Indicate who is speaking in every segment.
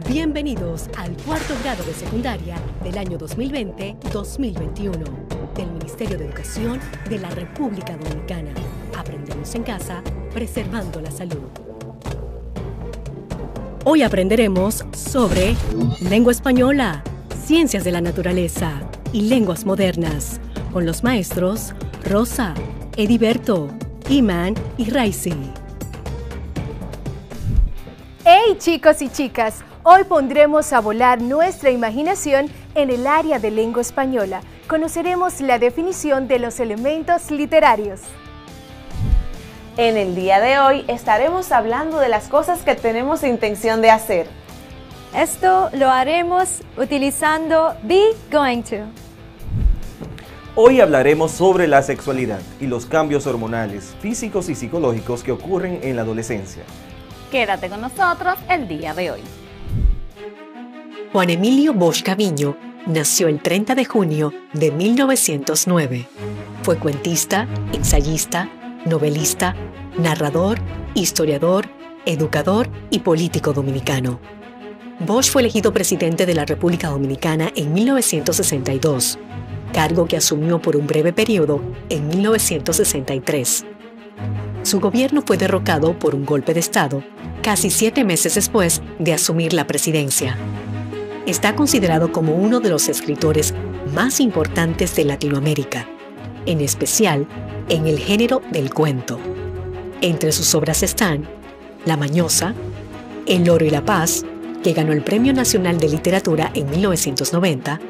Speaker 1: Bienvenidos al cuarto grado de secundaria del año 2020-2021 del Ministerio de Educación de la República Dominicana. Aprendemos en casa, preservando la salud. Hoy aprenderemos sobre lengua española, ciencias de la naturaleza y lenguas modernas con los maestros Rosa, Ediberto, Iman y Raisi.
Speaker 2: ¡Hey chicos y chicas! Hoy pondremos a volar nuestra imaginación en el área de lengua española. Conoceremos la definición de los elementos literarios.
Speaker 3: En el día de hoy estaremos hablando de las cosas que tenemos intención de hacer.
Speaker 4: Esto lo haremos utilizando be going to.
Speaker 5: Hoy hablaremos sobre la sexualidad y los cambios hormonales, físicos y psicológicos que ocurren en la adolescencia.
Speaker 6: Quédate con nosotros el día de hoy.
Speaker 1: Juan Emilio Bosch Gaviño nació el 30 de junio de 1909. Fue cuentista, ensayista, novelista, narrador, historiador, educador y político dominicano. Bosch fue elegido presidente de la República Dominicana en 1962, cargo que asumió por un breve periodo en 1963. Su gobierno fue derrocado por un golpe de Estado casi 7 meses después de asumir la presidencia. Está considerado como uno de los escritores más importantes de Latinoamérica, en especial en el género del cuento. Entre sus obras están La Mañosa, El Oro y la Paz, que ganó el Premio Nacional de Literatura en 1990,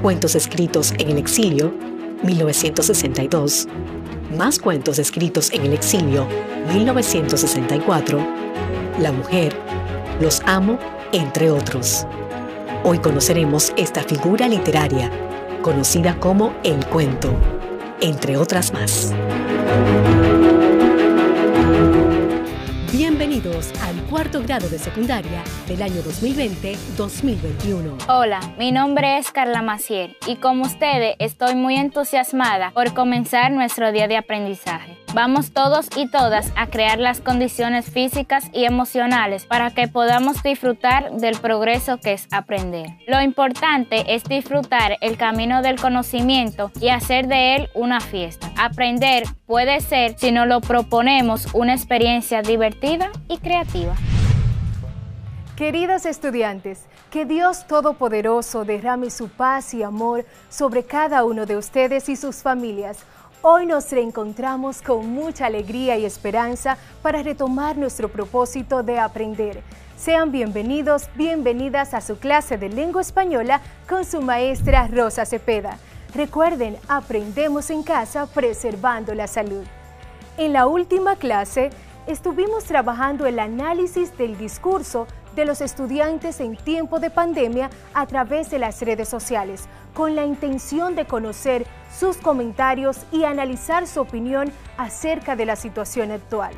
Speaker 1: Cuentos escritos en el exilio, 1962, Más cuentos escritos en el exilio, 1964, La Mujer, Los Amo, entre otros. Hoy conoceremos esta figura literaria, conocida como el cuento, entre otras más. Bienvenidos al cuarto grado de secundaria del año 2020-2021.
Speaker 7: Hola, mi nombre es Carla Maciel y como ustedes estoy muy entusiasmada por comenzar nuestro día de aprendizaje. Vamos todos y todas a crear las condiciones físicas y emocionales para que podamos disfrutar del progreso que es aprender. Lo importante es disfrutar el camino del conocimiento y hacer de él una fiesta. Aprender puede ser, si nos lo proponemos, una experiencia divertida y creativa.
Speaker 2: Queridos estudiantes, que Dios Todopoderoso derrame su paz y amor sobre cada uno de ustedes y sus familias. Hoy nos reencontramos con mucha alegría y esperanza para retomar nuestro propósito de aprender. Sean bienvenidos, bienvenidas a su clase de lengua española con su maestra Rosa Cepeda. Recuerden, aprendemos en casa preservando la salud. En la última clase, estuvimos trabajando el análisis del discurso de los estudiantes en tiempo de pandemia a través de las redes sociales, con la intención de conocer sus comentarios y analizar su opinión acerca de la situación actual.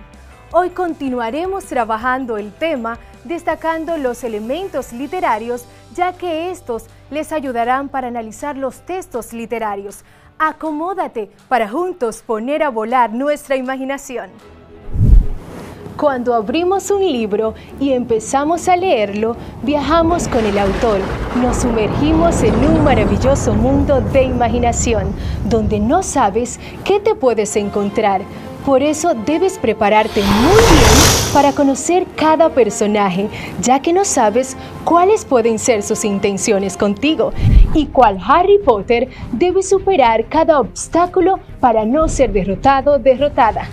Speaker 2: Hoy continuaremos trabajando el tema, destacando los elementos literarios, ya que estos les ayudarán para analizar los textos literarios. Acomódate para juntos poner a volar nuestra imaginación. Cuando abrimos un libro y empezamos a leerlo, viajamos con el autor, nos sumergimos en un maravilloso mundo de imaginación, donde no sabes qué te puedes encontrar. Por eso debes prepararte muy bien para conocer cada personaje, ya que no sabes cuáles pueden ser sus intenciones contigo y cuál Harry Potter debe superar cada obstáculo para no ser derrotado o derrotada.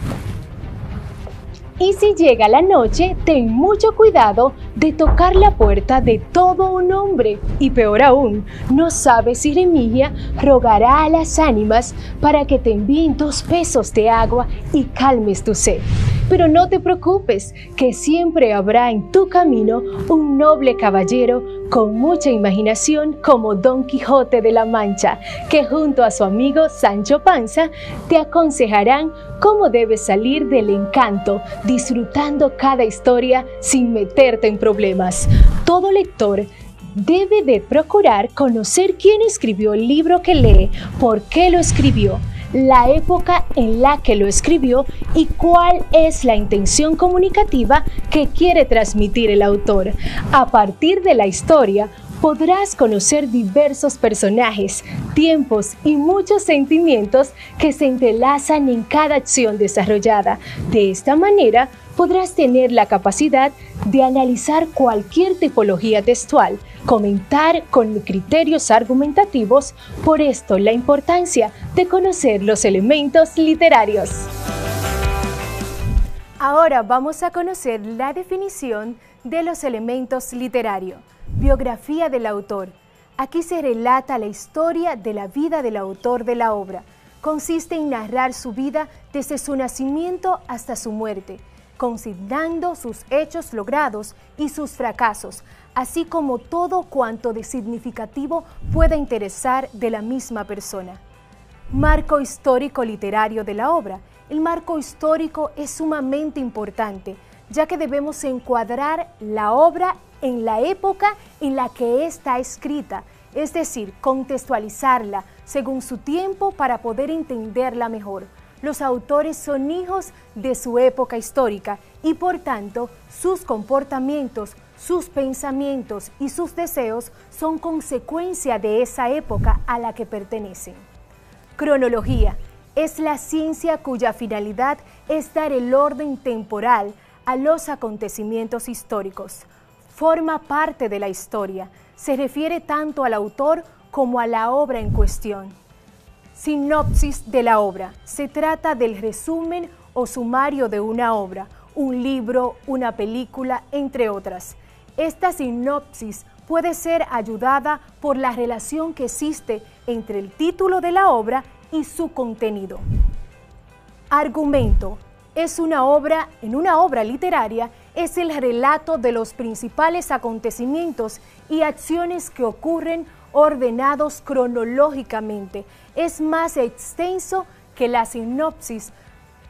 Speaker 2: Y si llega la noche, ten mucho cuidado de tocar la puerta de todo un hombre. Y peor aún, no sabes si Remigia rogará a las ánimas para que te envíen 2 pesos de agua y calmes tu sed. Pero no te preocupes, que siempre habrá en tu camino un noble caballero con mucha imaginación como Don Quijote de la Mancha, que junto a su amigo Sancho Panza te aconsejarán cómo debes salir del encanto, disfrutando cada historia sin meterte en problemas. Todo lector debe de procurar conocer quién escribió el libro que lee, por qué lo escribió, la época en la que lo escribió y cuál es la intención comunicativa que quiere transmitir el autor. A partir de la historia, podrás conocer diversos personajes, tiempos y muchos sentimientos que se entrelazan en cada acción desarrollada. De esta manera, podrás tener la capacidad de analizar cualquier tipología textual, comentar con criterios argumentativos. Por esto, la importancia de conocer los elementos literarios. Ahora vamos a conocer la definición de los elementos literarios. Biografía del autor. Aquí se relata la historia de la vida del autor de la obra. Consiste en narrar su vida desde su nacimiento hasta su muerte, consignando sus hechos logrados y sus fracasos, así como todo cuanto de significativo pueda interesar de la misma persona. Marco histórico literario de la obra. El marco histórico es sumamente importante, ya que debemos encuadrar la obra en la época en la que está escrita, es decir, contextualizarla según su tiempo para poder entenderla mejor. Los autores son hijos de su época histórica y por tanto sus comportamientos, sus pensamientos y sus deseos son consecuencia de esa época a la que pertenecen. Cronología es la ciencia cuya finalidad es dar el orden temporal a los acontecimientos históricos. Forma parte de la historia, se refiere tanto al autor como a la obra en cuestión. Sinopsis de la obra. Se trata del resumen o sumario de una obra, un libro, una película, entre otras. Esta sinopsis puede ser ayudada por la relación que existe entre el título de la obra y su contenido. Argumento. En una obra literaria es el relato de los principales acontecimientos y acciones que ocurren ordenados cronológicamente. Es más extenso que la sinopsis,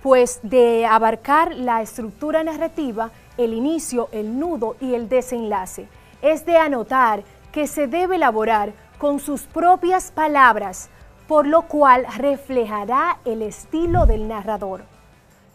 Speaker 2: pues de abarcar la estructura narrativa, el inicio, el nudo y el desenlace. Es de anotar que se debe elaborar con sus propias palabras, por lo cual reflejará el estilo del narrador.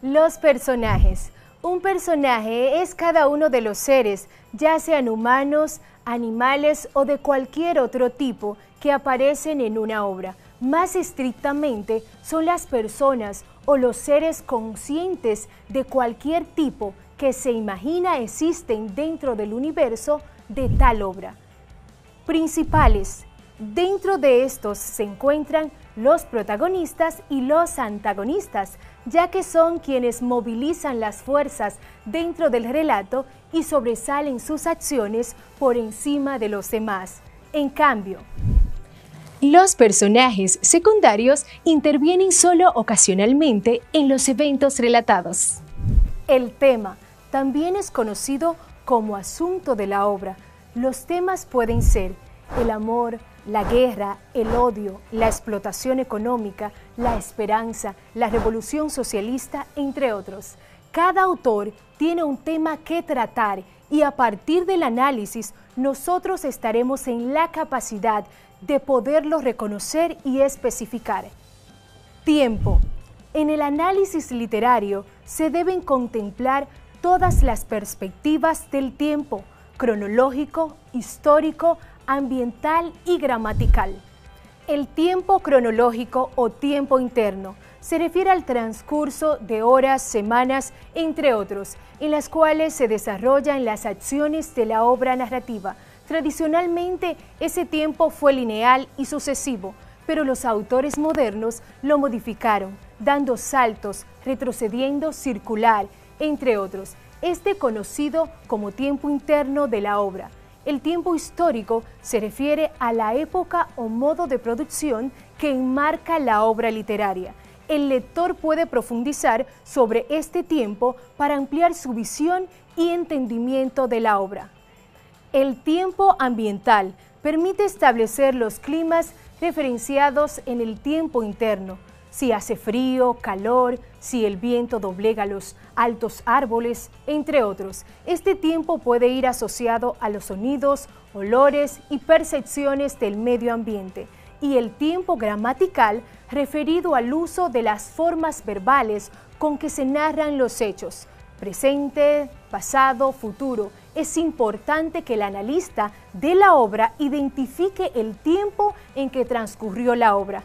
Speaker 2: Los personajes. Un personaje es cada uno de los seres, ya sean humanos, animales o de cualquier otro tipo que aparecen en una obra. Más estrictamente, son las personas o los seres conscientes de cualquier tipo que se imagina existen dentro del universo de tal obra. Principales. Dentro de estos se encuentran los protagonistas y los antagonistas, ya que son quienes movilizan las fuerzas dentro del relato y sobresalen sus acciones por encima de los demás. En cambio, los personajes secundarios intervienen solo ocasionalmente en los eventos relatados. El tema también es conocido como asunto de la obra. Los temas pueden ser el amor, la guerra, el odio, la explotación económica, la esperanza, la revolución socialista, entre otros. Cada autor tiene un tema que tratar y a partir del análisis nosotros estaremos en la capacidad de poderlo reconocer y especificar. Tiempo. En el análisis literario se deben contemplar todas las perspectivas del tiempo, cronológico, histórico, ambiental y gramatical. El tiempo cronológico o tiempo interno se refiere al transcurso de horas, semanas, entre otros, en las cuales se desarrollan las acciones de la obra narrativa. Tradicionalmente, ese tiempo fue lineal y sucesivo, pero los autores modernos lo modificaron, dando saltos, retrocediendo, circular, entre otros. Conocido como tiempo interno de la obra. El tiempo histórico se refiere a la época o modo de producción que enmarca la obra literaria. El lector puede profundizar sobre este tiempo para ampliar su visión y entendimiento de la obra. El tiempo ambiental permite establecer los climas referenciados en el tiempo interno, si hace frío, calor, si el viento doblega los altos árboles, entre otros. Este tiempo puede ir asociado a los sonidos, olores y percepciones del medio ambiente. Y el tiempo gramatical, referido al uso de las formas verbales con que se narran los hechos, presente, pasado, futuro. Es importante que el analista de la obra identifique el tiempo en que transcurrió la obra.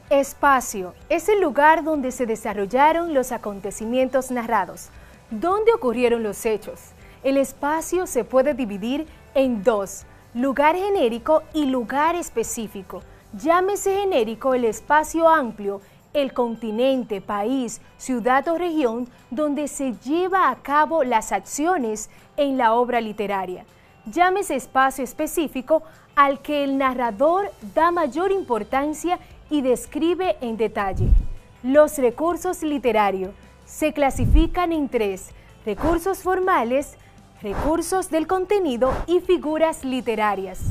Speaker 2: Espacio es el lugar donde se desarrollaron los acontecimientos narrados, donde ocurrieron los hechos. El espacio se puede dividir en dos, lugar genérico y lugar específico. Llámese genérico el espacio amplio, el continente, país, ciudad o región donde se lleva a cabo las acciones en la obra literaria. Llámese espacio específico al que el narrador da mayor importancia y describe en detalle. Los recursos literarios se clasifican en tres: recursos formales, recursos del contenido y figuras literarias.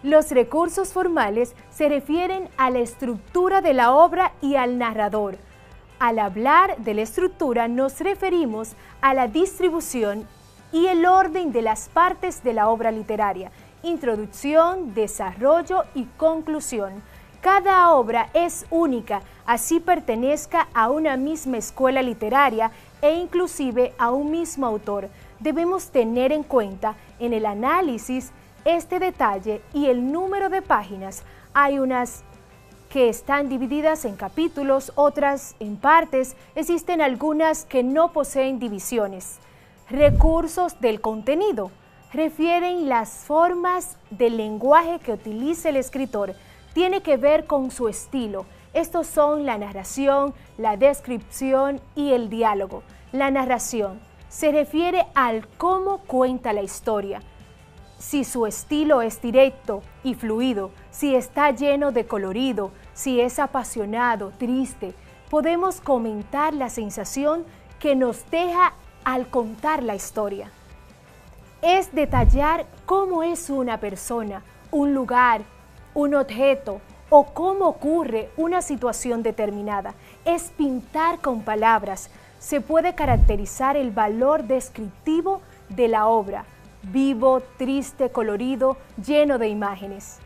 Speaker 2: Los recursos formales se refieren a la estructura de la obra y al narrador. Al hablar de la estructura nos referimos a la distribución y el orden de las partes de la obra literaria: introducción, desarrollo y conclusión. Cada obra es única, así pertenezca a una misma escuela literaria e inclusive a un mismo autor. Debemos tener en cuenta en el análisis este detalle y el número de páginas. Hay unas que están divididas en capítulos, otras en partes. Existen algunas que no poseen divisiones. Recursos del contenido refieren las formas del lenguaje que utiliza el escritor. Tiene que ver con su estilo. Estos son la narración, la descripción y el diálogo. La narración se refiere al cómo cuenta la historia. Si su estilo es directo y fluido, si está lleno de colorido, si es apasionado, triste, podemos comentar la sensación que nos deja al contar la historia. Es detallar cómo es una persona, un lugar, un objeto o cómo ocurre una situación determinada. Es pintar con palabras. Se puede caracterizar el valor descriptivo de la obra: vivo, triste, colorido, lleno de imágenes.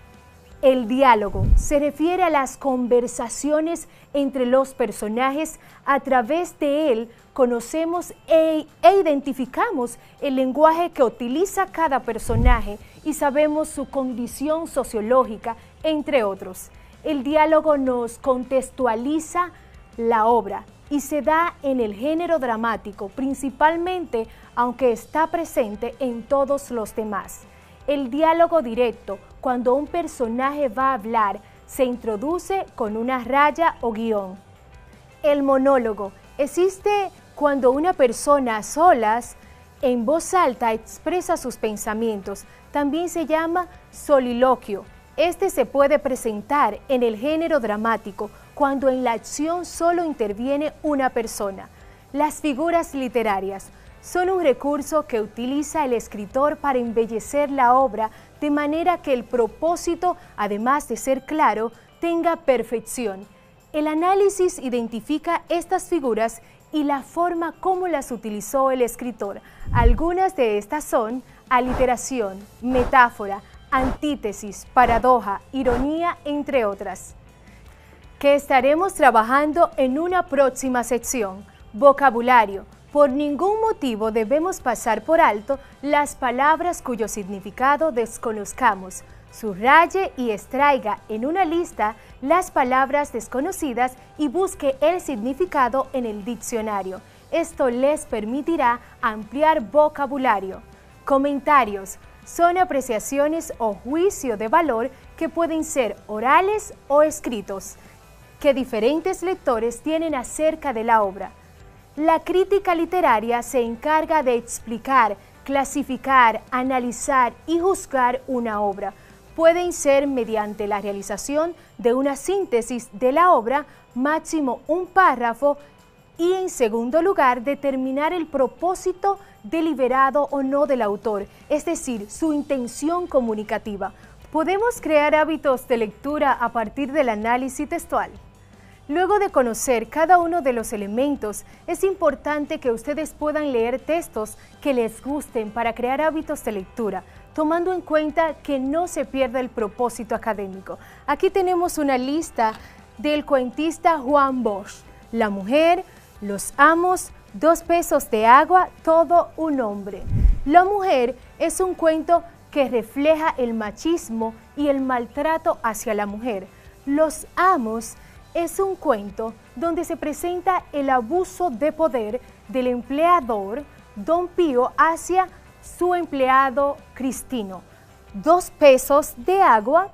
Speaker 2: El diálogo se refiere a las conversaciones entre los personajes. A través de él conocemos e identificamos el lenguaje que utiliza cada personaje y sabemos su condición sociológica, entre otros. El diálogo nos contextualiza la obra y se da en el género dramático principalmente, aunque está presente en todos los demás. El diálogo directo, cuando un personaje va a hablar, se introduce con una raya o guión. El monólogo existe cuando una persona a solas, en voz alta, expresa sus pensamientos. También se llama soliloquio. Este se puede presentar en el género dramático cuando en la acción solo interviene una persona. Las figuras literarias son un recurso que utiliza el escritor para embellecer la obra de manera que el propósito, además de ser claro, tenga perfección. El análisis identifica estas figuras y la forma como las utilizó el escritor. Algunas de estas son aliteración, metáfora, antítesis, paradoja, ironía, entre otras, que estaremos trabajando en una próxima sección. Vocabulario. Por ningún motivo debemos pasar por alto las palabras cuyo significado desconozcamos. Subraye y extraiga en una lista las palabras desconocidas y busque el significado en el diccionario. Esto les permitirá ampliar vocabulario. Comentarios. Son apreciaciones o juicio de valor que pueden ser orales o escritos, que diferentes lectores tienen acerca de la obra. La crítica literaria se encarga de explicar, clasificar, analizar y juzgar una obra. Pueden ser mediante la realización de una síntesis de la obra, máximo un párrafo, y en segundo lugar, determinar el propósito deliberado o no del autor, es decir, su intención comunicativa. ¿Podemos crear hábitos de lectura a partir del análisis textual? Luego de conocer cada uno de los elementos, es importante que ustedes puedan leer textos que les gusten para crear hábitos de lectura, tomando en cuenta que no se pierda el propósito académico. Aquí tenemos una lista del cuentista Juan Bosch: La mujer, Los amos, 2 pesos de agua, todo un hombre. La mujer es un cuento que refleja el machismo y el maltrato hacia la mujer. Los amos es un cuento donde se presenta el abuso de poder del empleador Don Pío hacia su empleado Cristino. 2 pesos de agua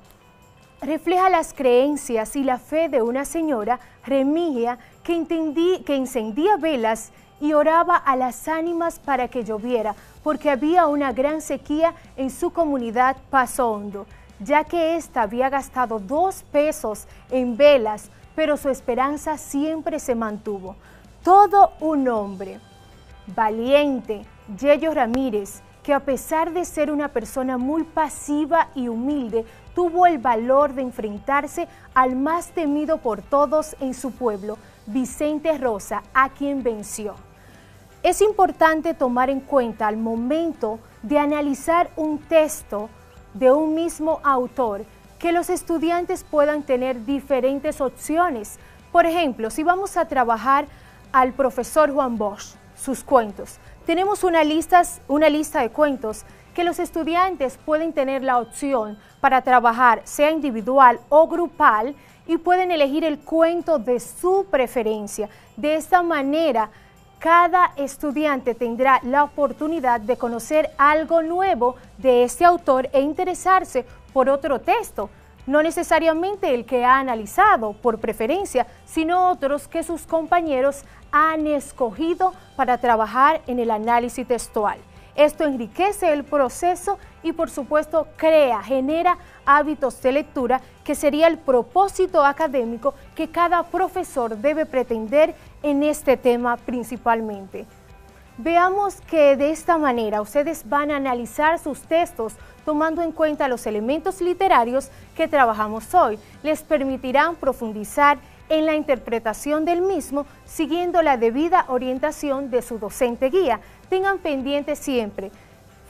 Speaker 2: refleja las creencias y la fe de una señora, Remigia, que encendía velas y oraba a las ánimas para que lloviera, porque había una gran sequía en su comunidad Paso Hondo, ya que ésta había gastado 2 pesos en velas, pero su esperanza siempre se mantuvo. Todo un hombre valiente, Yello Ramírez, que a pesar de ser una persona muy pasiva y humilde, tuvo el valor de enfrentarse al más temido por todos en su pueblo, Vicente Rosa, a quien venció. Es importante tomar en cuenta al momento de analizar un texto de un mismo autor que los estudiantes puedan tener diferentes opciones. Por ejemplo, si vamos a trabajar al profesor Juan Bosch, sus cuentos, tenemos una lista de cuentos que los estudiantes pueden tener la opción para trabajar, sea individual o grupal, y pueden elegir el cuento de su preferencia. De esta manera, cada estudiante tendrá la oportunidad de conocer algo nuevo de este autor e interesarse por otro texto, no necesariamente el que ha analizado por preferencia, sino otros que sus compañeros han escogido para trabajar en el análisis textual. Esto enriquece el proceso y, por supuesto, genera hábitos de lectura, que sería el propósito académico que cada profesor debe pretender en este tema principalmente. Veamos que de esta manera ustedes van a analizar sus textos tomando en cuenta los elementos literarios que trabajamos hoy. Les permitirán profundizar en la interpretación del mismo, siguiendo la debida orientación de su docente guía. Tengan pendiente siempre,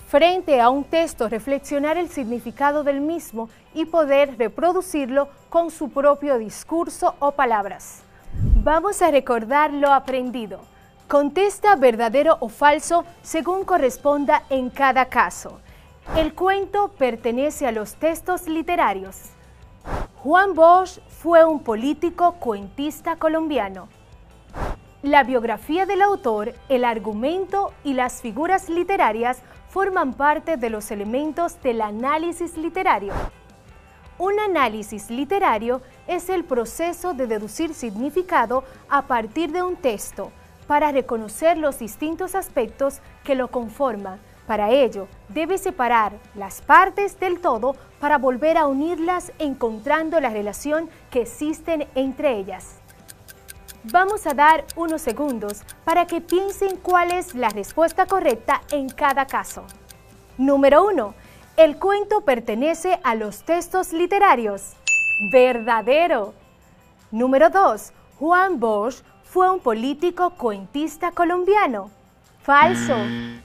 Speaker 2: frente a un texto, reflexionar el significado del mismo y poder reproducirlo con su propio discurso o palabras. Vamos a recordar lo aprendido. Contesta verdadero o falso según corresponda en cada caso. El cuento pertenece a los textos literarios. Juan Bosch fue un político cuentista colombiano. La biografía del autor, el argumento y las figuras literarias forman parte de los elementos del análisis literario. Un análisis literario es el proceso de deducir significado a partir de un texto para reconocer los distintos aspectos que lo conforman. Para ello, debe separar las partes del todo para volver a unirlas encontrando la relación que existen entre ellas. Vamos a dar unos segundos para que piensen cuál es la respuesta correcta en cada caso. Número 1. El cuento pertenece a los textos literarios. Verdadero. Número 2. Juan Bosch fue un político cuentista colombiano. Falso,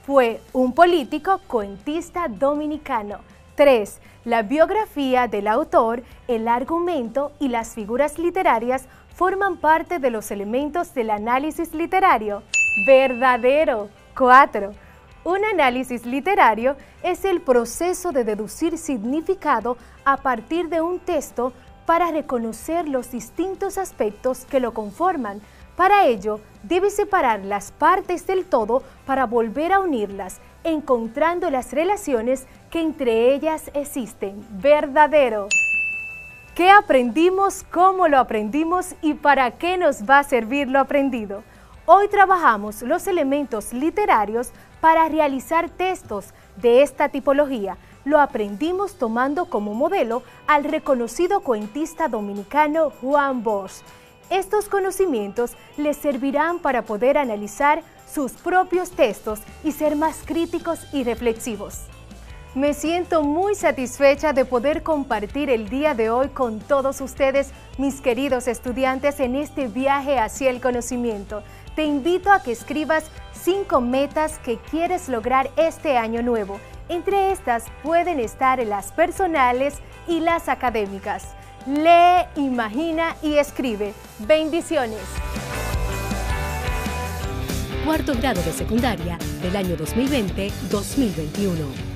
Speaker 2: fue un político cuentista dominicano. 3. La biografía del autor, el argumento y las figuras literarias forman parte de los elementos del análisis literario. Verdadero. 4. Un análisis literario es el proceso de deducir significado a partir de un texto para reconocer los distintos aspectos que lo conforman. Para ello, debe separar las partes del todo para volver a unirlas, encontrando las relaciones que entre ellas existen. Verdadero. ¿Qué aprendimos? ¿Cómo lo aprendimos? ¿Y para qué nos va a servir lo aprendido? Hoy trabajamos los elementos literarios para realizar textos de esta tipología. Lo aprendimos tomando como modelo al reconocido cuentista dominicano Juan Bosch. Estos conocimientos les servirán para poder analizar sus propios textos y ser más críticos y reflexivos. Me siento muy satisfecha de poder compartir el día de hoy con todos ustedes, mis queridos estudiantes, en este viaje hacia el conocimiento. Te invito a que escribas 5 metas que quieres lograr este año nuevo. Entre estas pueden estar las personales y las académicas. Lee, imagina y escribe. Bendiciones.
Speaker 1: Cuarto grado de secundaria del año 2020-2021.